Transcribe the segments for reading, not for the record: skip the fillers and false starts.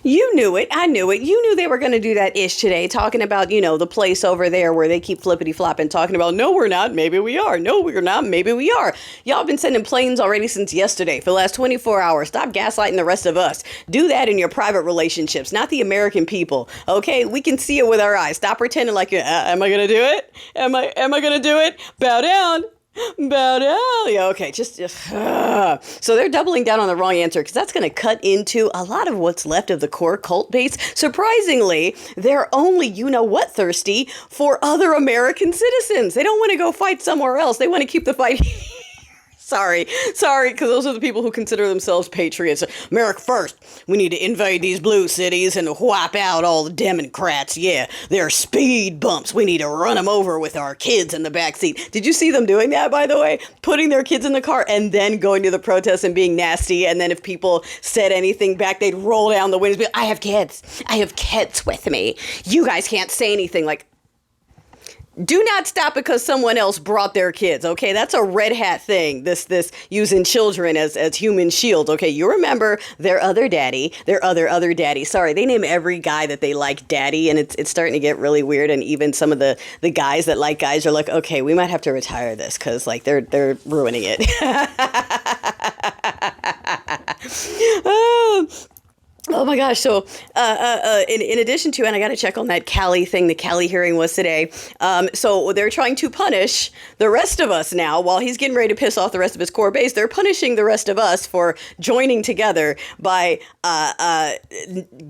You knew it. I knew it. You knew they were going to do that ish today, talking about, the place over there where they keep flippity flopping, talking about, no, we're not. Maybe we are. No, we're not. Maybe we are. Y'all been sending planes already since yesterday for the last 24 hours. Stop gaslighting the rest of us. Do that in your private relationships, not the American people. Okay? We can see it with our eyes. Stop pretending like am I going to do it? Am I going to do it? Bow down. Bow down. Yeah, okay, just So they're doubling down on the wrong answer because that's going to cut into a lot of what's left of the core cult base. Surprisingly, they're only you-know-what thirsty for other American citizens. They don't want to go fight somewhere else. They want to keep the fight Sorry, because those are the people who consider themselves patriots. America first. We need to invade these blue cities and wipe out all the Democrats. Yeah, they're speed bumps. We need to run them over with our kids in the backseat. Did you see them doing that, by the way? Putting their kids in the car and then going to the protests and being nasty. And then if people said anything back, they'd roll down the windows and be like, I have kids. I have kids with me. You guys can't say anything. Like, do not stop because someone else brought their kids, okay? That's a red hat thing, this using children as human shields, okay? You remember their other daddy, their other daddy. Sorry, they name every guy that they like daddy, and it's starting to get really weird, and even some of the guys that like guys are like, okay, we might have to retire this because, like, they're ruining it. Oh my gosh. So, in addition to, and I got to check on that Cali thing, the Cali hearing was today. So they're trying to punish the rest of us now while he's getting ready to piss off the rest of his core base. They're punishing the rest of us for joining together by,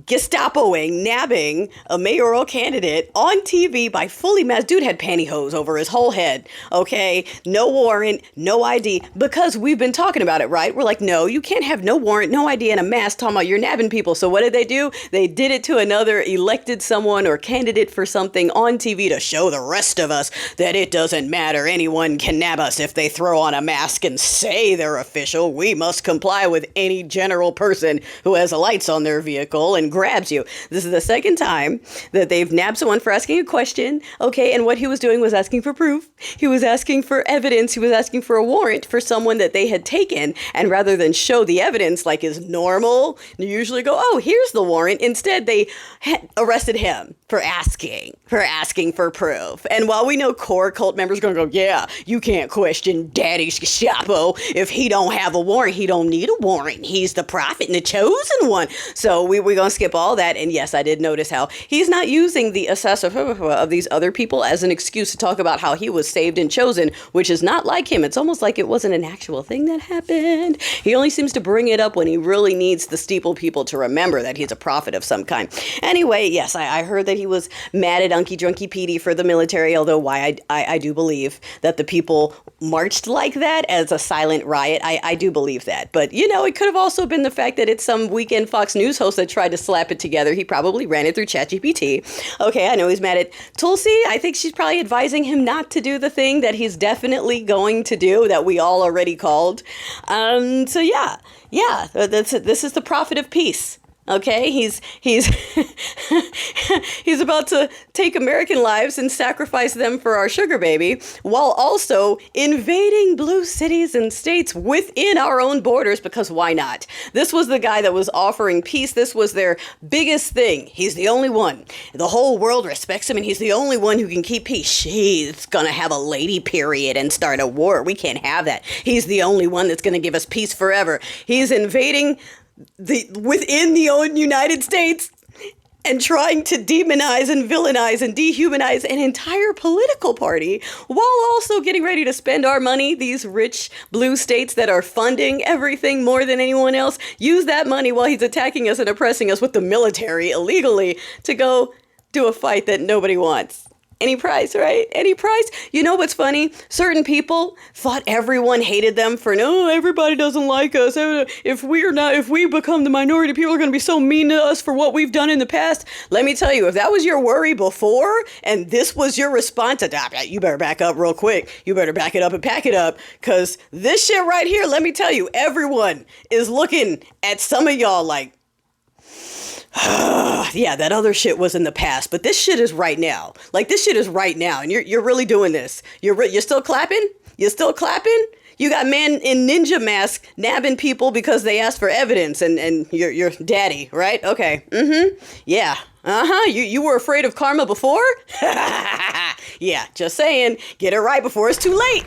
Gestapoing, nabbing a mayoral candidate on TV by fully masked. Dude had pantyhose over his whole head. Okay. No warrant, no ID, because we've been talking about it, right? We're like, no, you can't have no warrant, no ID and a mask talking about you're nabbing people. So what did they do? They did it to another elected someone or candidate for something on TV to show the rest of us that it doesn't matter. Anyone can nab us if they throw on a mask and say they're official. We must comply with any general person who has lights on their vehicle and grabs you. This is the second time that they've nabbed someone for asking a question. Okay, and what he was doing was asking for proof. He was asking for evidence. He was asking for a warrant for someone that they had taken. And rather than show the evidence like is normal, you usually go, oh, here's the warrant. Instead, they arrested him for asking for proof. And while we know core cult members are going to go, yeah, you can't question Daddy Gestapo. If he don't have a warrant, he don't need a warrant. He's the prophet and the chosen one. So we're going to skip all that. And yes, I did notice how he's not using the assessor of these other people as an excuse to talk about how he was saved and chosen, which is not like him. It's almost like it wasn't an actual thing that happened. He only seems to bring it up when he really needs the steeple people to remember that he's a prophet of some kind. Anyway, yes, I heard that he was mad at Unky Drunky Petey for the military, although why I do believe that the people marched like that as a silent riot. I do believe that. But, it could have also been the fact that it's some weekend Fox News host that tried to slap it together. He probably ran it through ChatGPT. Okay, I know he's mad at Tulsi. I think she's probably advising him not to do the thing that he's definitely going to do that we all already called. So yeah, this is the prophet of peace. Okay, he's he's about to take American lives and sacrifice them for our sugar baby, while also invading blue cities and states within our own borders, because why not? This was the guy that was offering peace. This was their biggest thing. He's the only one. The whole world respects him, and he's the only one who can keep peace. She's gonna have a lady period and start a war. We can't have that. He's the only one that's gonna give us peace forever. He's invading within the own United States and trying to demonize and villainize and dehumanize an entire political party while also getting ready to spend our money. These rich blue states that are funding everything more than anyone else use that money while he's attacking us and oppressing us with the military illegally to go do a fight that nobody wants. Any price, right? Any price. You know what's funny? Certain people thought everyone hated them for, no, everybody doesn't like us. If we become the minority, people are going to be so mean to us for what we've done in the past. Let me tell you, if that was your worry before, and this was your response to that, you better back up real quick. You better back it up and pack it up, because this shit right here, let me tell you, everyone is looking at some of y'all like, yeah, that other shit was in the past, but this shit is right now. Like, this shit is right now, and you're really doing this. You're still clapping? You still clapping? You got men in ninja masks nabbing people because they asked for evidence, and your daddy, right? Okay. Mm-hmm. Yeah. Uh-huh. You were afraid of karma before? Yeah, just saying. Get it right before it's too late.